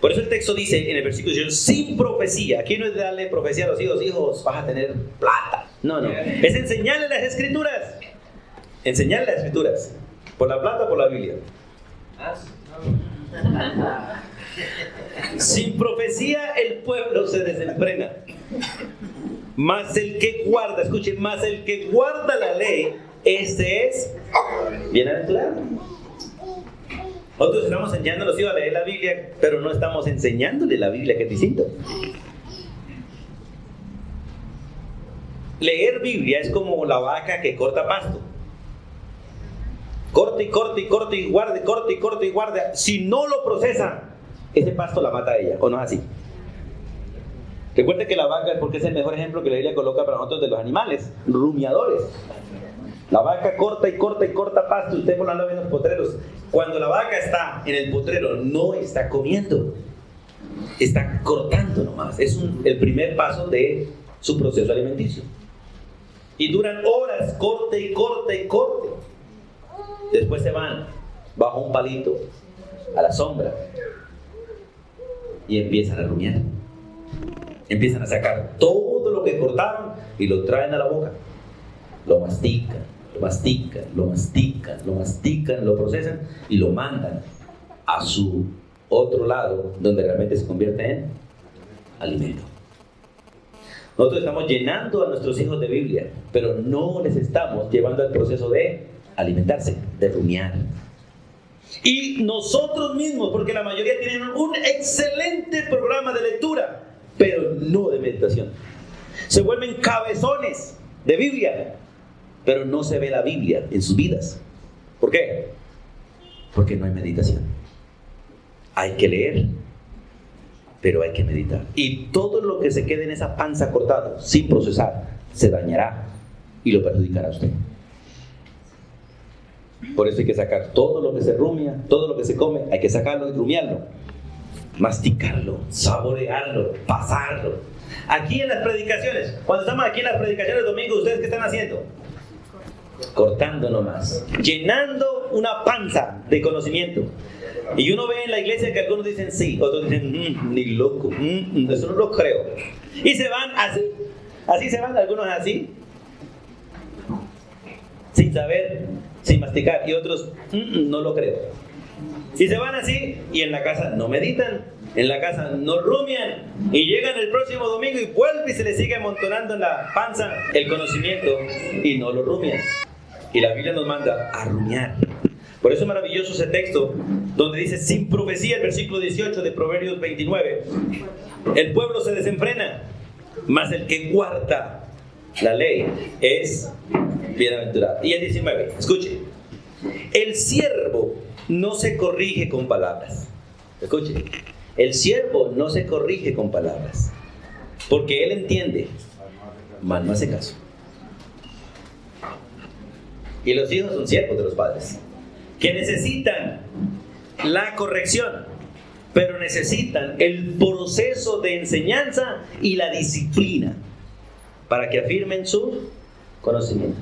Por eso el texto dice en el versículo 18: sin profecía. Aquí no es darle profecía a los hijos: hijos, vas a tener plata. No, es enseñarles las escrituras. Enseñar las escrituras. ¿Por la plata o por la Biblia? Sin profecía el pueblo se desenfrena. Mas el que guarda, escuchen, mas el que guarda la ley, ese es bienaventurado. Nosotros estamos enseñando a los hijos a leer la Biblia, pero no estamos enseñándole la Biblia, que es distinto. Leer Biblia es como la vaca que corta pasto. Corta y corta y corta y guarda, corta y corta y guarda. Si no lo procesa, ese pasto la mata a ella, ¿o no es así? Recuerden que la vaca, porque es el mejor ejemplo que la Biblia coloca para nosotros de los animales, rumiadores. La vaca corta y corta y corta pasto. Usted por la ve en los potreros. Cuando la vaca está en el potrero, no está comiendo, está cortando nomás. Es el primer paso de su proceso alimenticio. Y duran horas, corte y corte y corte. Después se van bajo un palito a la sombra y empiezan a rumiar. Empiezan a sacar todo lo que cortaron y lo traen a la boca. Lo mastican, lo mastican, lo mastican, lo mastican, lo procesan y lo mandan a su otro lado, donde realmente se convierte en alimento. Nosotros estamos llenando a nuestros hijos de Biblia, pero no les estamos llevando al proceso de alimentarse, de rumiar. Y nosotros mismos, porque la mayoría tienen un excelente programa de lectura, pero no de meditación. Se vuelven cabezones de Biblia, pero no se ve la Biblia en sus vidas. ¿Por qué? Porque no hay meditación. Hay que leer, pero hay que meditar. Y todo lo que se quede en esa panza cortada, sin procesar, se dañará y lo perjudicará a usted. Por eso hay que sacar todo lo que se rumia, todo lo que se come, hay que sacarlo y rumiarlo, masticarlo, saborearlo, pasarlo. Aquí en las predicaciones, cuando estamos aquí en las predicaciones de domingo, ¿ustedes qué están haciendo? Cortando nomás, llenando una panza de conocimiento. Y uno ve en la iglesia que algunos dicen sí, otros dicen ni loco, eso no lo creo. Y se van así se van, algunos así, sin saber, sin masticar, y otros no lo creo. Y se van así, y en la casa no meditan, en la casa no rumian, y llegan el próximo domingo y vuelve y se les sigue amontonando en la panza el conocimiento y no lo rumian. Y la Biblia nos manda a rumiar. Por eso es maravilloso ese texto donde dice, sin profecía, el versículo 18 de Proverbios 29, el pueblo se desenfrena, mas el que guarda la ley es bienaventurado. Y el 19, escuche, el siervo no se corrige con palabras. Escuche, el siervo no se corrige con palabras, porque él entiende, mas no hace caso. Y los hijos son siervos de los padres, que necesitan la corrección, pero necesitan el proceso de enseñanza y la disciplina para que afirmen su conocimiento.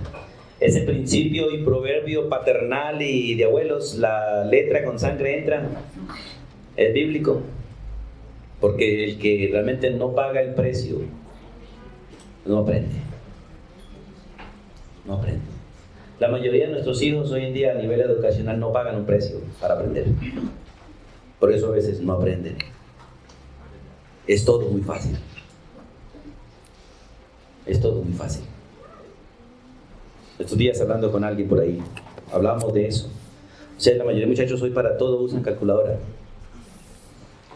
Ese principio y proverbio paternal y de abuelos, la letra con sangre entra, es bíblico, porque el que realmente no paga el precio no aprende. No aprende. La mayoría de nuestros hijos hoy en día a nivel educacional no pagan un precio para aprender. Por eso a veces no aprenden. Es todo muy fácil. Es todo muy fácil. Estos días hablando con alguien por ahí, hablamos de eso. O sea, la mayoría de muchachos hoy para todo usan calculadora.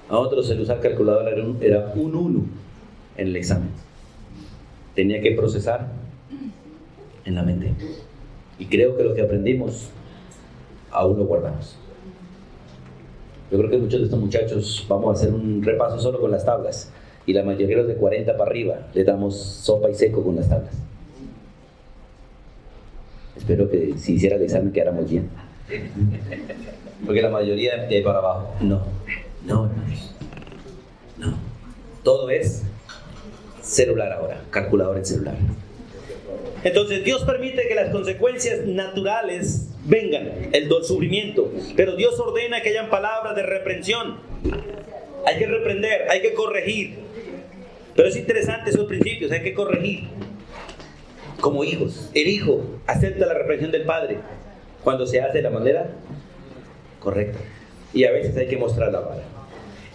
A otros el usar calculadora era un 1 en el examen. Tenía que procesar en la mente. Y creo que lo que aprendimos aún lo guardamos. Yo creo que muchos de estos muchachos vamos a hacer un repaso solo con las tablas. Y la mayoría de los de 40 para arriba le damos sopa y seco con las tablas. Espero que si hiciera el examen quedáramos bien. Porque la mayoría de ahí para abajo, no. Todo es celular ahora, calculadora en celular. Entonces Dios permite que las consecuencias naturales vengan, el sufrimiento, pero Dios ordena que hayan palabras de reprensión. Hay que reprender, hay que corregir. Pero es interesante esos principios, hay que corregir. como hijos. El hijo acepta la reprensión del padre cuando se hace de la manera correcta. Y a veces hay que mostrar la vara.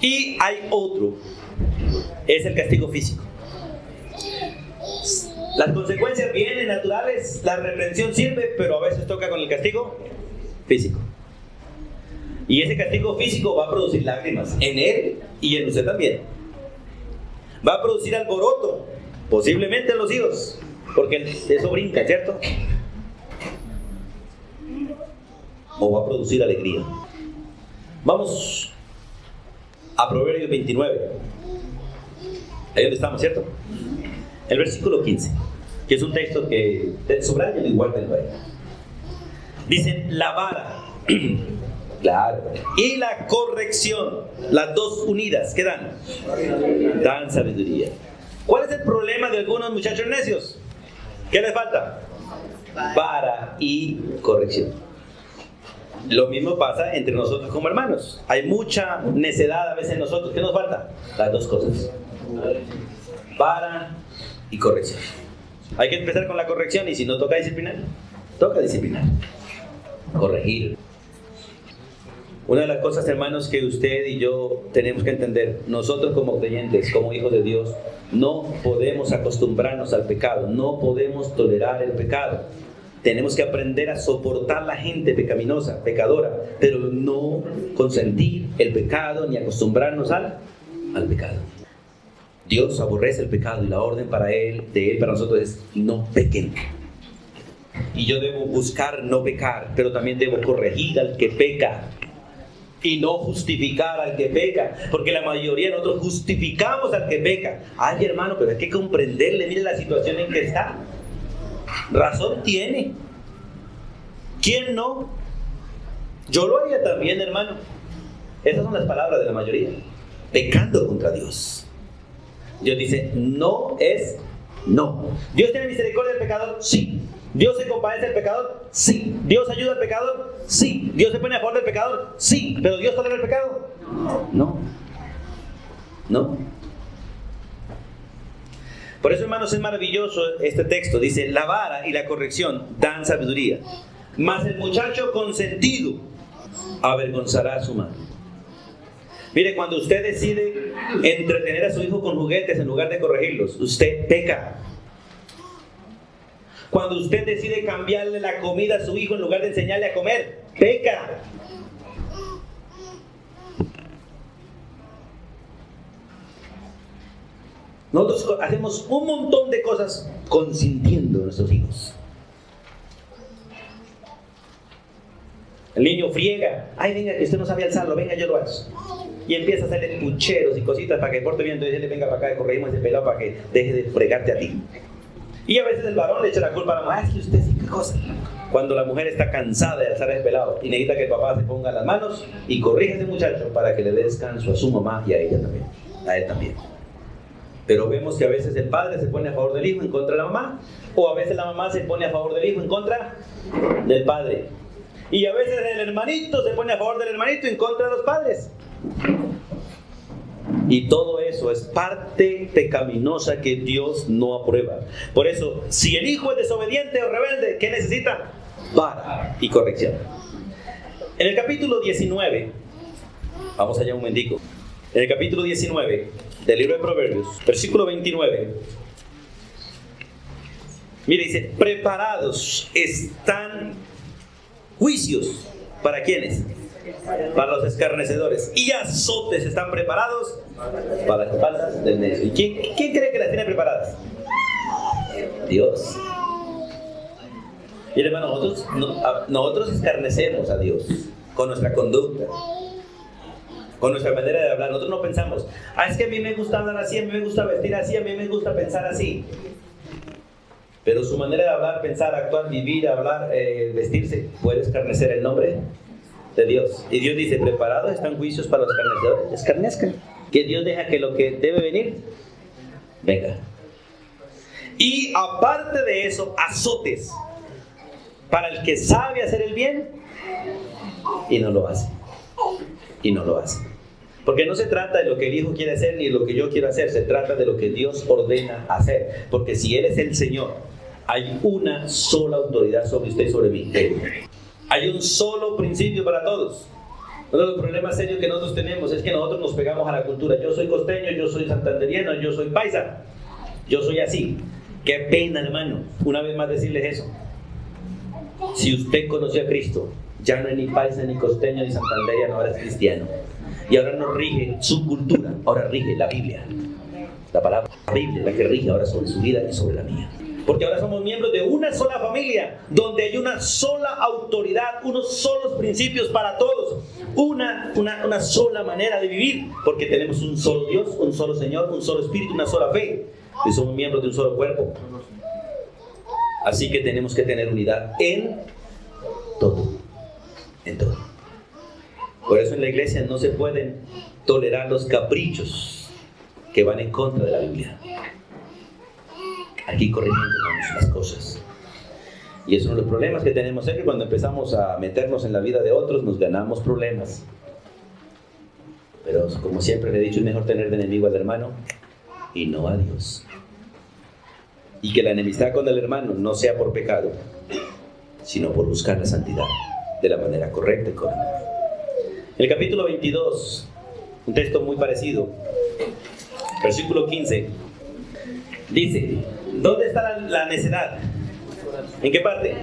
Y hay otro, es el castigo físico. Las consecuencias vienen naturales, la reprensión sirve, pero a veces toca con el castigo físico. Y ese castigo físico va a producir lágrimas en él y en usted también. Va a producir alboroto, posiblemente en los hijos, porque eso brinca, ¿cierto? O va a producir alegría. Vamos a Proverbios 29. Ahí donde estamos, ¿cierto? El versículo 15, que es un texto que subrayan y guárdenlo ahí. Dice, la vara, claro, y la corrección, las dos unidas, ¿qué dan? Dan sabiduría. ¿Cuál es el problema de algunos muchachos necios? ¿Qué les falta? Vara y corrección. Lo mismo pasa entre nosotros como hermanos. Hay mucha necedad a veces en nosotros. ¿Qué nos falta? Las dos cosas. Vara y corrección. Hay que empezar con la corrección, y si no toca disciplinar, toca disciplinar, corregir. Una de las cosas, hermanos, que usted y yo tenemos que entender, nosotros como creyentes, como hijos de Dios, no podemos acostumbrarnos al pecado, no podemos tolerar el pecado. Tenemos que aprender a soportar la gente pecaminosa, pecadora, pero no consentir el pecado ni acostumbrarnos al pecado. Dios aborrece el pecado y la orden de Él para nosotros es no pequen. Y yo debo buscar no pecar, pero también debo corregir al que peca y no justificar al que peca, porque la mayoría de nosotros justificamos al que peca. Ay, hermano, pero hay que comprenderle, mire la situación en que está. Razón tiene. ¿Quién no? Yo lo haría también, hermano. Esas son las palabras de la mayoría. Pecando contra Dios. Dios dice, no es no. ¿Dios tiene misericordia del pecador? Sí. ¿Dios se compadece del pecador? Sí. ¿Dios ayuda al pecador? Sí. ¿Dios se pone a favor del pecador? Sí. ¿Pero Dios tolera el pecado? No. No. Por eso, hermanos, es maravilloso este texto. Dice, la vara y la corrección dan sabiduría, mas el muchacho consentido avergonzará a su madre. Mire, cuando usted decide entretener a su hijo con juguetes en lugar de corregirlos, usted peca. Cuando usted decide cambiarle la comida a su hijo en lugar de enseñarle a comer, peca. Nosotros hacemos un montón de cosas consintiendo a nuestros hijos. El niño friega. Ay, venga, que usted no sabe alzarlo, venga, yo lo alzo. Y empieza a hacerle pucheros y cositas para que porte bien. Entonces él venga para acá y corregimos ese pelado para que deje de fregarte a ti. Y a veces el varón le echa la culpa a la mujer. Es que usted sí, qué cosa. Cuando la mujer está cansada de alzar ese pelado y necesita que el papá se ponga las manos y corrija a ese muchacho para que le dé descanso a su mamá y a ella también. A él también. Pero vemos que a veces el padre se pone a favor del hijo en contra de la mamá, o a veces la mamá se pone a favor del hijo en contra del padre. Y a veces el hermanito se pone a favor del hermanito en contra de los padres. Y todo eso es parte pecaminosa que Dios no aprueba. Por eso, si el hijo es desobediente o rebelde, ¿qué necesita? Vara y corrección. En el capítulo 19, vamos allá un momentico. En el capítulo 19 del libro de Proverbios, versículo 29, mire, dice, preparados están juicios. ¿Para quiénes? Para los escarnecedores. Y azotes están preparados para las espaldas del necio. ¿Y quién cree que las tiene preparadas? Dios. Mire, hermano, nosotros escarnecemos a Dios con nuestra conducta, con nuestra manera de hablar. Nosotros no pensamos, es que a mí me gusta hablar así, a mí me gusta vestir así, a mí me gusta pensar así. Pero su manera de hablar, pensar, actuar, vivir, hablar, vestirse, puede escarnecer el nombre de Dios. Y Dios dice, preparados están juicios para los escarnecedores. Escarnezcan. Que Dios deja que lo que debe venir, venga. Y aparte de eso, azotes para el que sabe hacer el bien y no lo hace. Y no lo hace. Porque no se trata de lo que el hijo quiere hacer ni de lo que yo quiero hacer. Se trata de lo que Dios ordena hacer. Porque si Él es el Señor Hay una sola autoridad sobre usted y sobre mí. Hay un solo principio para todos. Uno de los problemas serios que nosotros tenemos es que nosotros nos pegamos a la cultura. Yo soy costeño, yo soy santanderiano, yo soy paisa, yo soy así. Qué pena, hermano, una vez más decirles eso. Si usted conoció a Cristo, ya no es ni paisa, ni costeño, ni santanderiano, ahora es cristiano. Y ahora no rige su cultura, ahora rige la Biblia. La palabra Biblia es la que rige ahora sobre su vida y sobre la mía. Porque ahora somos miembros de una sola familia, donde hay una sola autoridad, unos solos principios para todos, una sola manera de vivir, porque tenemos un solo Dios, un solo Señor, un solo Espíritu, una sola fe, y somos miembros de un solo cuerpo. Así que tenemos que tener unidad en todo, en todo. Por eso en la iglesia no se pueden tolerar los caprichos que van en contra de la Biblia. Aquí corrigiendo las cosas. Y es uno de los problemas que tenemos, es que cuando empezamos a meternos en la vida de otros nos ganamos problemas. Pero como siempre le he dicho, es mejor tener de enemigo al hermano y no a Dios. Y que la enemistad con el hermano no sea por pecado, sino por buscar la santidad de la manera correcta y con amor. En el capítulo 22, un texto muy parecido, versículo 15, dice: ¿dónde está la necedad? ¿En qué parte?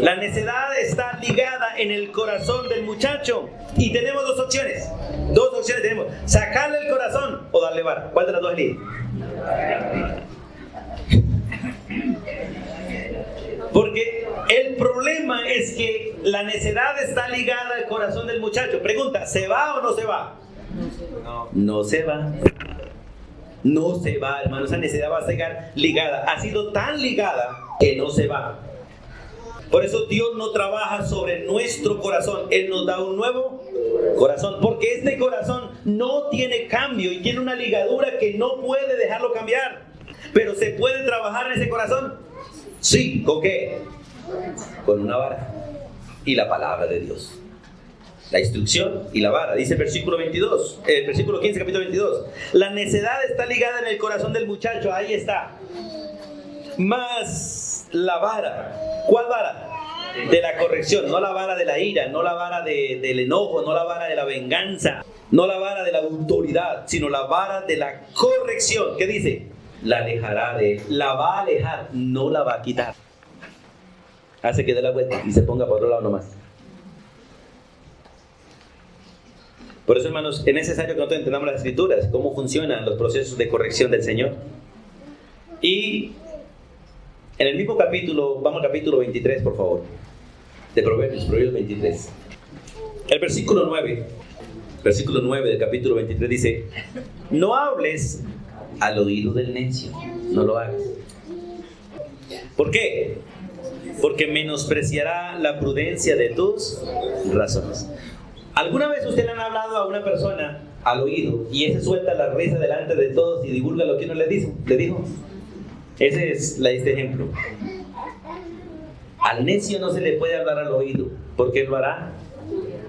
La necedad está ligada en el corazón del muchacho. Y tenemos dos opciones. Dos opciones tenemos: sacarle el corazón o darle vara. ¿Cuál de las dos elige? Porque el problema es que la necedad está ligada al corazón del muchacho. Pregunta: ¿se va o no se va? No se va. No se va, hermano. Esa necedad va a estar ligada. Ha sido tan ligada que no se va. Por eso Dios no trabaja sobre nuestro corazón. Él nos da un nuevo corazón. Porque este corazón no tiene cambio y tiene una ligadura que no puede dejarlo cambiar. Pero ¿se puede trabajar en ese corazón? Sí. ¿Con qué? Con una vara y la palabra de Dios. La instrucción y la vara. Dice el versículo 22, el versículo 15, capítulo 22. La necedad está ligada en el corazón del muchacho. Ahí está. Más la vara. ¿Cuál vara? De la corrección. No la vara de la ira, no la vara del enojo, no la vara de la venganza, no la vara de la autoridad, sino la vara de la corrección. ¿Qué dice? La alejará de él. La va a alejar, no la va a quitar. Hace que dé la vuelta y se ponga por otro lado nomás. Por eso, hermanos, es necesario que nosotros entendamos las Escrituras, cómo funcionan los procesos de corrección del Señor. Y en el mismo capítulo, vamos al capítulo 23, por favor, de Proverbios 23. El versículo 9 del capítulo 23 dice: no hables al oído del necio, no lo hagas. ¿Por qué? Porque menospreciará la prudencia de tus razones. ¿Alguna vez usted le han hablado a una persona al oído y ese suelta la risa delante de todos y divulga lo que uno le dijo? Ese es este ejemplo. Al necio no se le puede hablar al oído, porque él lo hará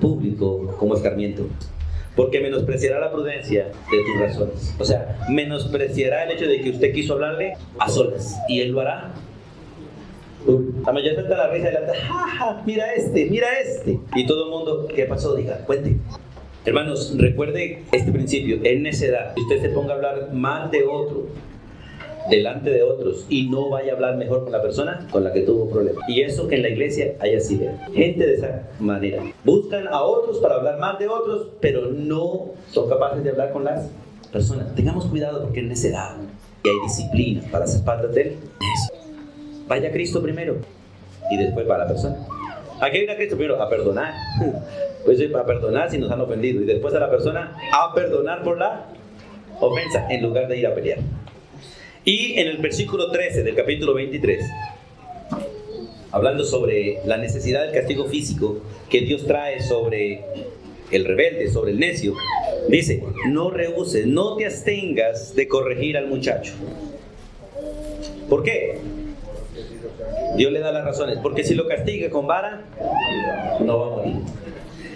público como escarmiento. Porque menospreciará la prudencia de tus razones. O sea, menospreciará el hecho de que usted quiso hablarle a solas, y él lo hará. La mayoría suelta la risa delante. ¡Ja, ja! Mira este. Y todo el mundo, ¿qué pasó? Diga, cuente. Hermanos, recuerde este principio: es necedad que usted se ponga a hablar mal de otro delante de otros y no vaya a hablar mejor con la persona con la que tuvo problemas. Y eso que en la iglesia hay así, gente de esa manera. Buscan a otros para hablar mal de otros, pero no son capaces de hablar con las personas. Tengamos cuidado, porque es necedad y hay disciplina para las espaldas del necio. Vaya a Cristo primero y después va a la persona. ¿A qué viene a Cristo primero? A perdonar. Pues a perdonar si nos han ofendido, y después a la persona a perdonar por la ofensa, en lugar de ir a pelear. Y en el versículo 13 del capítulo 23, hablando sobre la necesidad del castigo físico que Dios trae sobre el rebelde, sobre el necio, dice: no rehuses, no te abstengas de corregir al muchacho. ¿Por qué? Dios le da las razones. Porque si lo castiga con vara, no va a morir.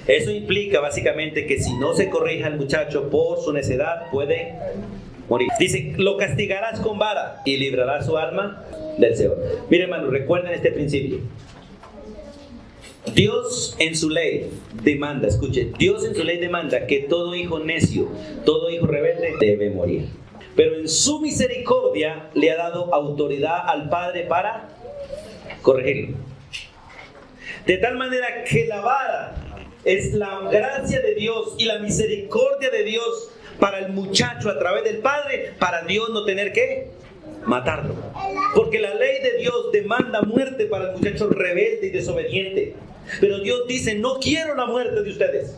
Eso implica básicamente que si no se corrige al muchacho por su necedad, puede morir. Dice: lo castigarás con vara y librarás su alma del Seol. Mire, hermano, recuerden este principio. Dios en su ley demanda, escuche, Dios en su ley demanda que todo hijo necio, todo hijo rebelde debe morir. Pero en su misericordia le ha dado autoridad al Padre para corregirlo. De tal manera que la vara es la gracia de Dios y la misericordia de Dios para el muchacho a través del Padre, para Dios no tener que matarlo. Porque la ley de Dios demanda muerte para el muchacho rebelde y desobediente. Pero Dios dice, no quiero la muerte de ustedes.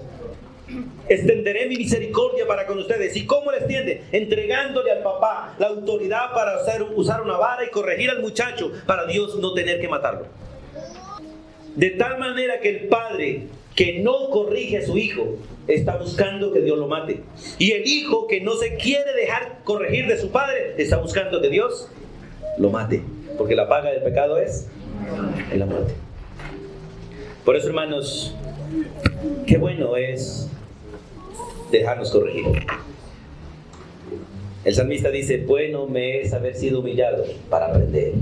Extenderé mi misericordia para con ustedes. ¿Y cómo la extiende? Entregándole al papá la autoridad para usar una vara y corregir al muchacho, para Dios no tener que matarlo. De tal manera que el padre que no corrige a su hijo está buscando que Dios lo mate. Y el hijo que no se quiere dejar corregir de su padre está buscando que Dios lo mate. Porque la paga del pecado es la muerte. Por eso, hermanos, qué bueno es dejarnos corregir. El salmista dice, bueno me es haber sido humillado para aprender.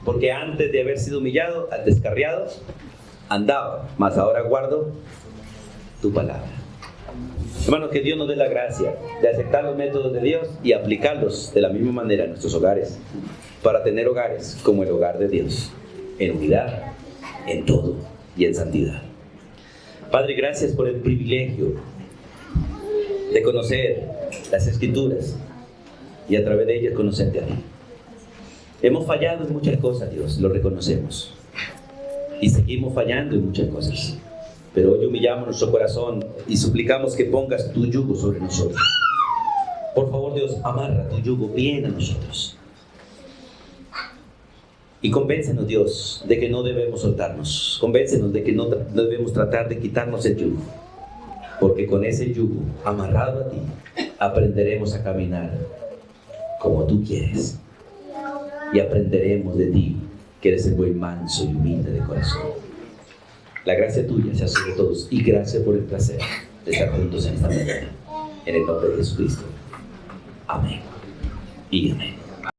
Porque antes de haber sido humillado, descarriado, andaba, mas ahora guardo tu palabra. Hermanos, que Dios nos dé la gracia de aceptar los métodos de Dios y aplicarlos de la misma manera en nuestros hogares, para tener hogares como el hogar de Dios, en unidad, en todo y en santidad. Padre, gracias por el privilegio de conocer las Escrituras y a través de ellas conocerte a ti. Hemos fallado en muchas cosas, Dios, lo reconocemos. Y seguimos fallando en muchas cosas. Pero hoy humillamos nuestro corazón y suplicamos que pongas tu yugo sobre nosotros. Por favor, Dios, amarra tu yugo bien a nosotros. Y convéncenos, Dios, de que no debemos soltarnos. Convéncenos de que no debemos tratar de quitarnos el yugo. Porque con ese yugo amarrado a ti, aprenderemos a caminar como tú quieres. Y aprenderemos de ti, que eres el buen manso y humilde de corazón. La gracia tuya sea sobre todos, y gracias por el placer de estar juntos en esta mañana. En el nombre de Jesucristo. Amén y amén.